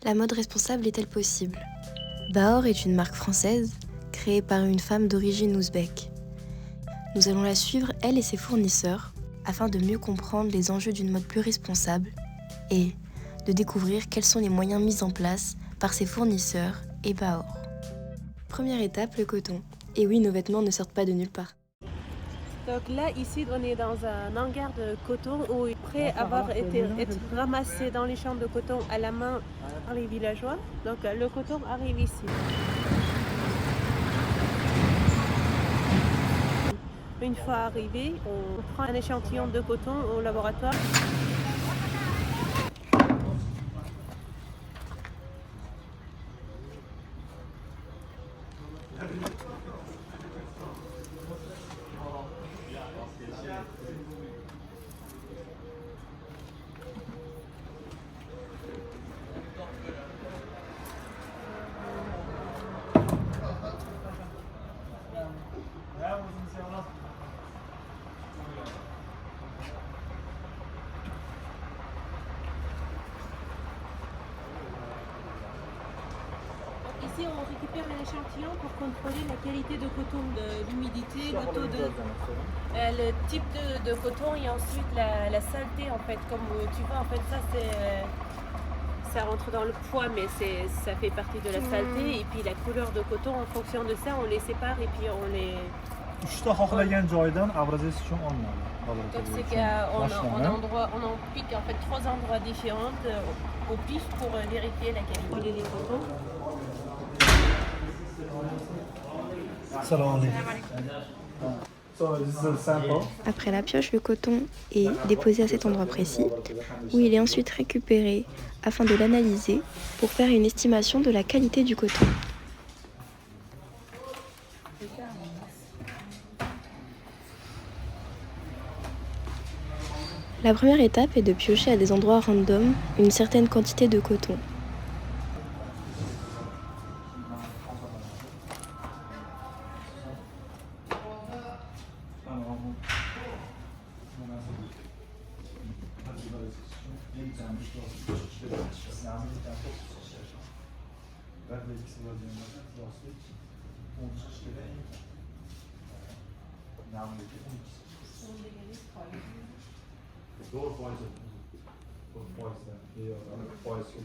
La mode responsable est-elle possible? Baor est une marque française créée par une femme d'origine ouzbèque. Nous allons la suivre, elle et ses fournisseurs, afin de mieux comprendre les enjeux d'une mode plus responsable et de découvrir quels sont les moyens mis en place par ses fournisseurs et Baor. Première étape, le coton. Et oui, nos vêtements ne sortent pas de nulle part. Donc là, ici, on est dans un hangar de coton où après avoir été ramassé dans les champs de coton à la main par les villageois. Donc le coton arrive ici. Une fois arrivé, on prend un échantillon de coton au laboratoire. Ici, on récupère un échantillon pour contrôler la qualité de coton, de l'humidité, le taux de, le type de coton et ensuite la saleté en fait. Comme tu vois, en fait, ça rentre dans le poids, mais ça fait partie de la saleté. Et puis la couleur de coton, en fonction de ça, on les sépare et puis on les. Üçte xohlagan joydan abrazes uchun olinadi. Donc c'est qu'on en pique en fait 3 endroits différents au pif pour vérifier la qualité des cotons. Salam alaikum. So this is a sample. Après la pioche, le coton est déposé à cet endroit précis, où il est ensuite récupéré afin de l'analyser pour faire une estimation de la qualité du coton. La première étape est de piocher à des endroits random une certaine quantité de coton. Doğru faiz. Faizden. İyi adam. Faiz çok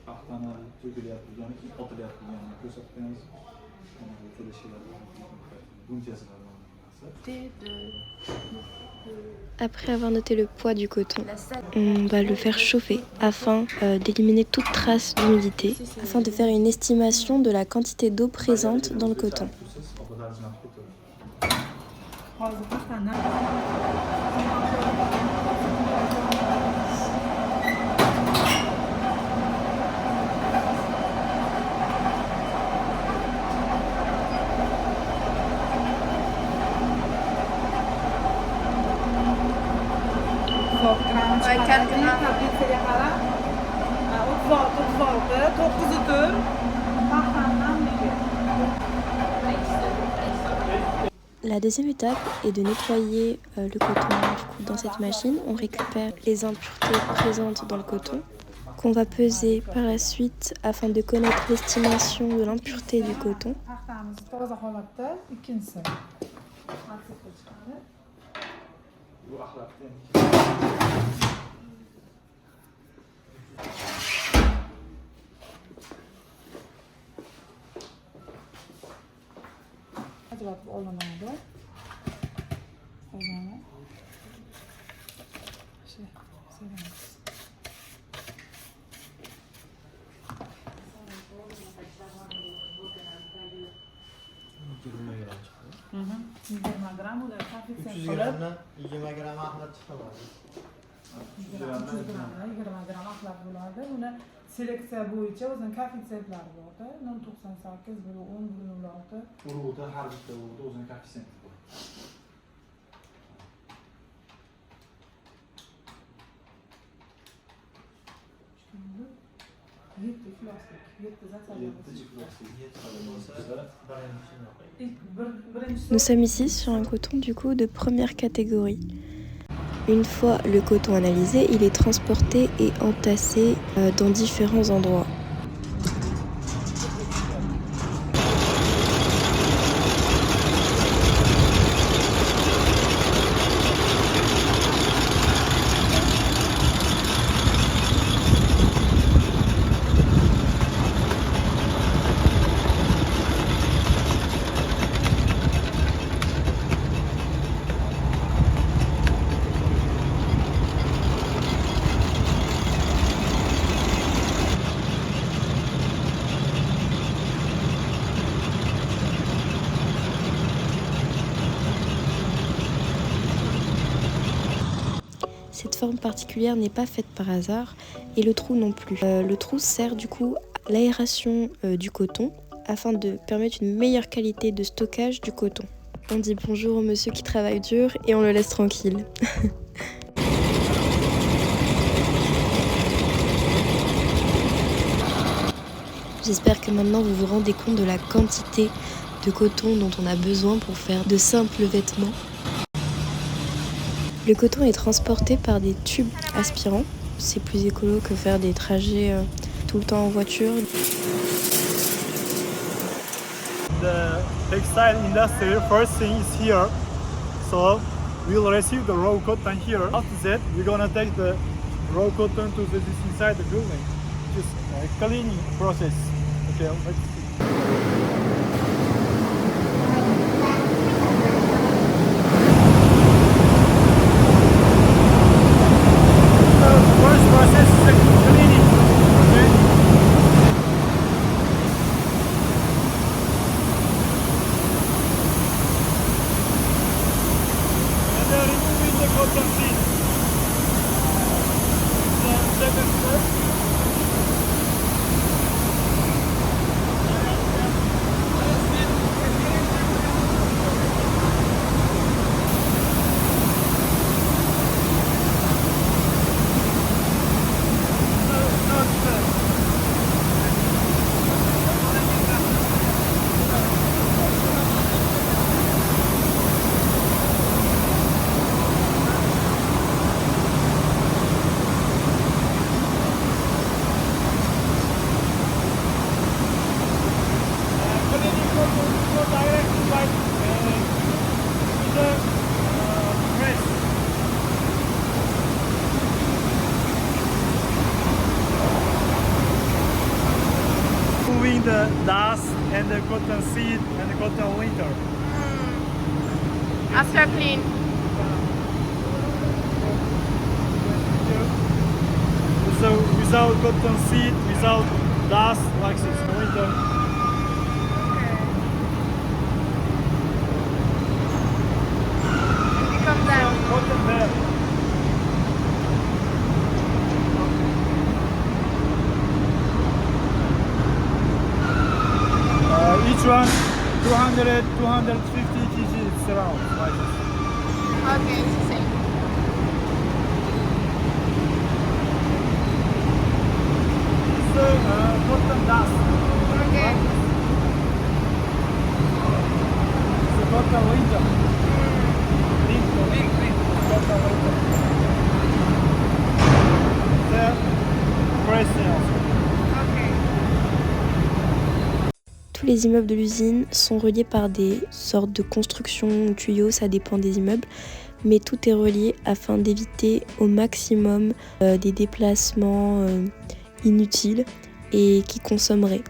Ahtana to'kilyapti, otilyapti, ko'rsatganimiz o'sha şeyler bunchasilar Après avoir noté le poids du coton, on va le faire chauffer afin d'éliminer toute trace d'humidité, afin de faire une estimation de la quantité d'eau présente dans le coton. La deuxième étape est de nettoyer le coton. Du coup, dans cette machine, on récupère les impuretés présentes dans le coton qu'on va peser par la suite afin de connaître l'estimation de l'impureté du coton. Hı hı. 120 gram oluyor. Hafif 300 sempol. gramdan 20 gram ahlat chiqadi. 300 gramdan 20 gram axlat bo'ladi. Uni seleksiya bo'yicha o'zini koeffitsyentlari bor. 0.98, 1.10, 1.06. Urug'da har bitta urug'da o'zini koeffitsiyenti bor. yetti plastik. Yettiden sadece. Nous sommes ici sur un coton du coup de première catégorie. Une fois le coton analysé, il est transporté et entassé dans différents endroits. Cette forme particulière n'est pas faite par hasard et le trou non plus. Le trou sert du coup à l'aération du coton afin de permettre une meilleure qualité de stockage du coton. On dit bonjour au monsieur qui travaille dur et on le laisse tranquille. J'espère que maintenant vous vous rendez compte de la quantité de coton dont on a besoin pour faire de simples vêtements. Le coton est transporté par des tubes aspirants. C'est plus écolo que faire des trajets tout le temps en voiture. The textile industry first thing is here, so we'll receive the raw cotton here. After that, we're gonna take the raw cotton to this inside the building. Just a cleaning process. Okay, let's see. First process is the cleaning. Okay. And then removing the cotton seed. The second step. Moving the dust and the cotton seed and the cotton winter. After clean. So without cotton seed, without dust, like this winter. Become that. Cotton bed. Each one 200, 250 kg, it's around like this. Okay, it's the same. So cotton dust. Okay. So cotton winter. Cotton winter. The pressing also. Tous les immeubles de l'usine sont reliés par des sortes de constructions ou tuyaux, ça dépend des immeubles, mais tout est relié afin d'éviter au maximum des déplacements inutiles et qui consommeraient.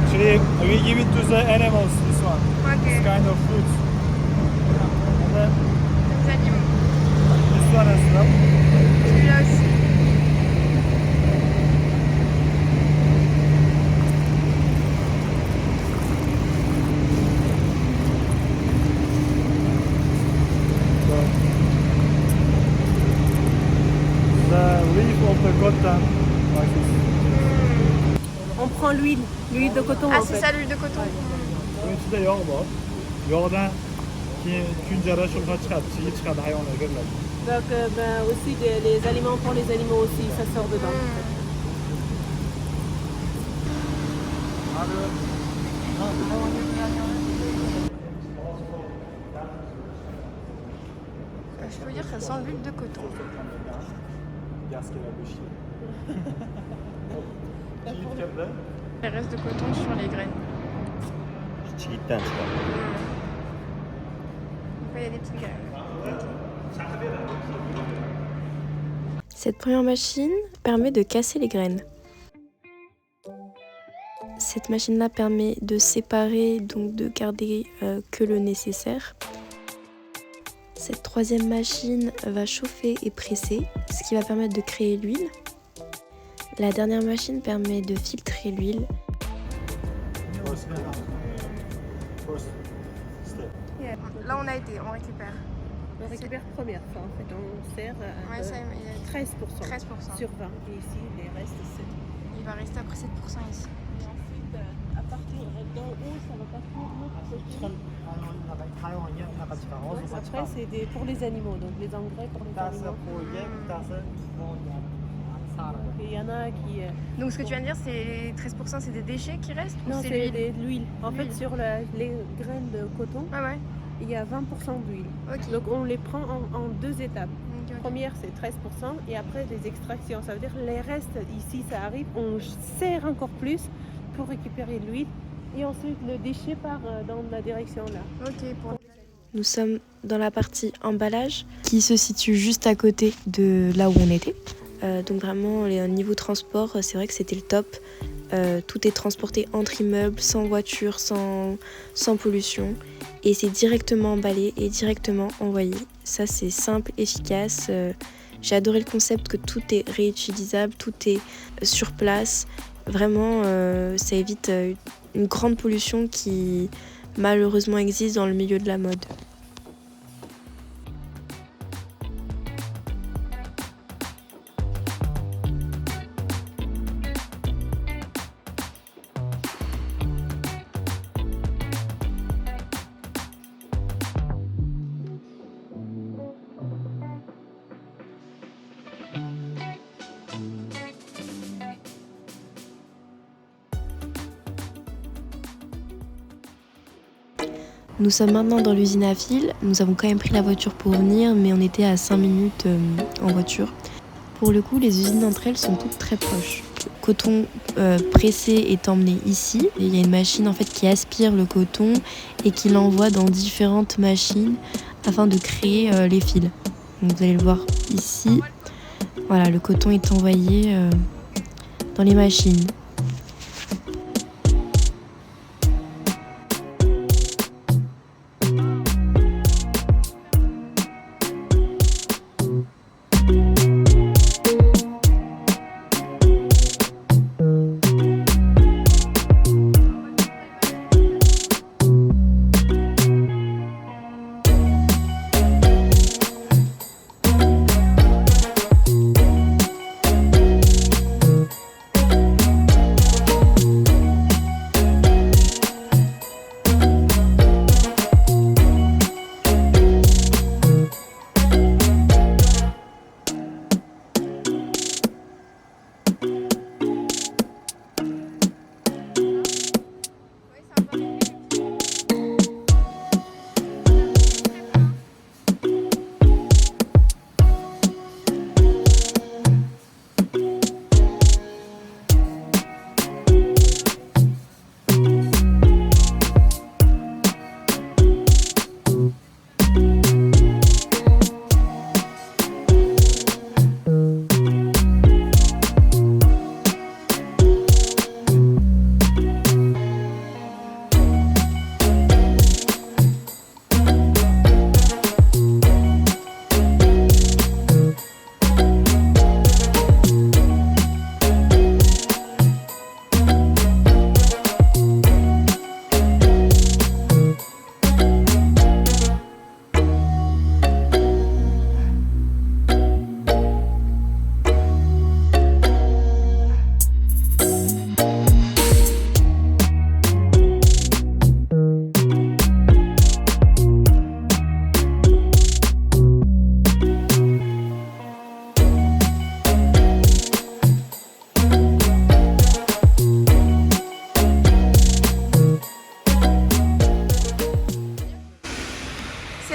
Actually, we give it to the animals, this one. Okay. This kind of fruits. And then Les animaux. this one as well. Celui-là aussi. The leaf of the cotton, like this. On prend l'huile de coton Ah, en c'est fait. ça l'huile de coton. Bunun içi de yağ var. Yağdan 균자라 숄사 çıkarttı, iyi çıkardı hayvanlara göre. Donc aussi les aliments pour les animaux aussi, ça sort dedans. Je peux dire que ça sent l'huile de coton. Les restes de coton sur les graines. çiğitten çıkar. Il y a des petites graines. Cette première machine permet de casser les graines. Cette machine-là permet de séparer, donc de garder que le nécessaire. Cette troisième machine va chauffer et presser, ce qui va permettre de créer l'huile. La dernière machine permet de filtrer l'huile. Là, on a été, on récupère. On récupère première fois en fait, on sert Ouais, ça, il y a 13%, 13%. sur 20. Et ici, les restes, c'est... Il va rester après 7% ici. Et ensuite, à partir d'en haut, ça va partir de l'autre côté. Après, c'est pour les animaux, donc les engrais pour les animaux. Et il y en a qui... Donc, ce que tu viens de dire, c'est 13%, c'est des déchets qui restent ou Non, c'est c'est l'huile? de l'huile. En fait, L'huile. sur les graines de coton, Ah ouais, il y a 20% d'huile. ok. Donc on les prend en deux étapes. Ok, ok. Première, c'est 13% et après des extractions. Ça veut dire les restes, ici, ça arrive, on serre encore plus pour récupérer l'huile. Et ensuite, le déchet part dans la direction là. Ok, pour... Nous sommes dans la partie emballage qui se situe juste à côté de là où on était. Donc vraiment, au niveau transport, c'est vrai que c'était le top. Tout est transporté entre immeubles, sans voiture, sans pollution. Et c'est directement emballé et directement envoyé. Ça, c'est simple, efficace. J'ai adoré le concept que tout est réutilisable, tout est sur place. Vraiment, ça évite une grande pollution qui malheureusement existe dans le milieu de la mode. Nous sommes maintenant dans l'usine à fil. Nous avons quand même pris la voiture pour venir, mais on était à 5 minutes en voiture. Pour le coup, les usines entre elles sont toutes très proches. Le coton pressé est emmené ici. Et il y a une machine en fait qui aspire le coton et qui l'envoie dans différentes machines afin de créer les fils. Donc, vous allez le voir ici. Voilà, le coton est envoyé dans les machines.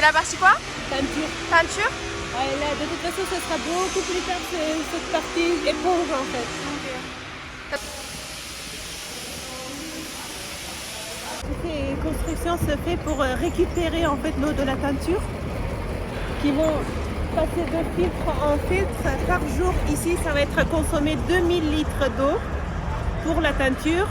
la partie quoi? Teinture. Peinture? Ouais, là, de toute façon, ce sera beaucoup plus tard cette partie éponge en fait. Toutes ces constructions se fait pour récupérer en fait l'eau de la teinture qui vont passer de filtre en filtre par jour. Ici, ça va être consommé 2000 litres d'eau pour la teinture.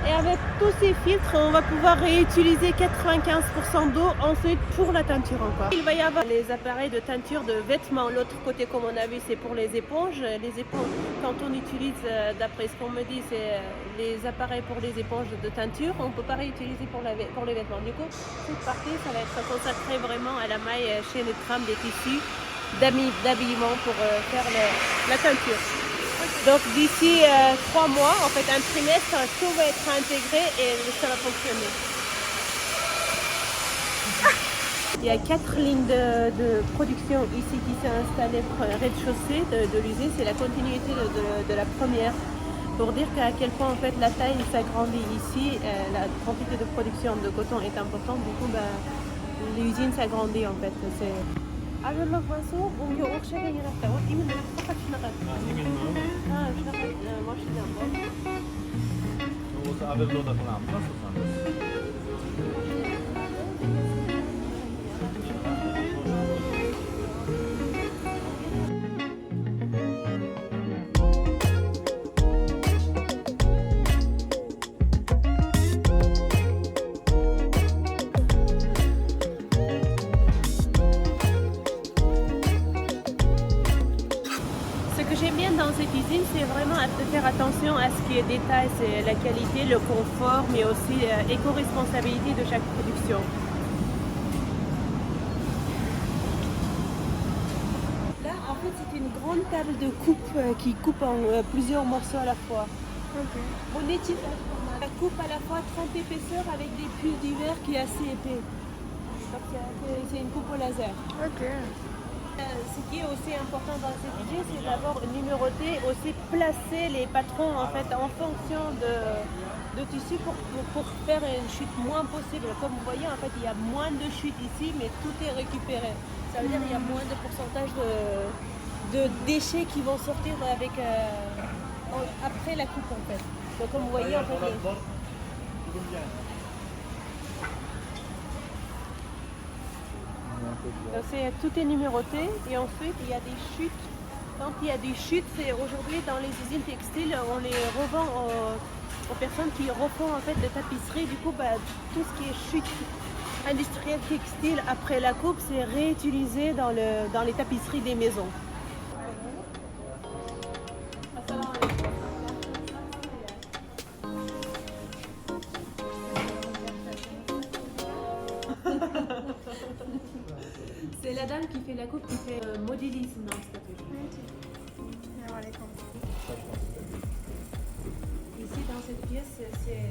Et avec tous ces filtres, on va pouvoir réutiliser 95% d'eau ensuite pour la teinture encore. Il va y avoir les appareils de teinture de vêtements. L'autre côté, comme on a vu, c'est pour les éponges. Les éponges, quand on utilise, d'après ce qu'on me dit, c'est les appareils pour les éponges de teinture. On ne peut pas réutiliser pour les vêtements. Du coup, cette partie, ça va être consacré vraiment à la maille chez les trames des tissus d'habillement pour faire la teinture. Donc d'ici 3 mois, en fait un trimestre, tout va être intégré et ça va fonctionner. Il y a 4 lignes de production ici qui sont installées au rez-de-chaussée de l'usine. C'est la continuité de la première. Pour dire qu'à quel point en fait la taille s'agrandit ici, la quantité de production de coton est importante. Du coup, l'usine s'agrandit en fait. على الرسول ويروح شغل يرتاح وإيمن فقط شنغل شنغل ماشي نعمل هو صعب اللوطة طلع J'aime bien dans cette usine, c'est vraiment de faire attention à ce qui est détail, c'est la qualité, le confort, mais aussi l'éco-responsabilité de chaque production. Là, en fait, c'est une grande table de coupe qui coupe en plusieurs morceaux à la fois. On étire la coupe à la fois 30 épaisseurs avec des puces d'hiver qui est assez épais. C'est une coupe au laser. Ce qui est aussi important dans cette idée, c'est d'avoir numéroté, aussi placer les patrons en fait en fonction de tissu pour faire une chute moins possible. Comme vous voyez, en fait, il y a moins de chutes ici, mais tout est récupéré. Ça veut dire qu'il y a moins de pourcentage de déchets qui vont sortir avec après la coupe en fait. Donc comme vous voyez, en fait, tout est numéroté et ensuite il y a des chutes. Quand il y a des chutes, c'est aujourd'hui dans les usines textiles, on les revend aux personnes qui refont en fait des tapisseries. Du coup, tout ce qui est chute industrielle textile après la coupe, c'est réutilisé dans les tapisseries des maisons. C'est la dame qui fait la coupe, qui fait modélisme dans cette Ici, dans cette pièce, c'est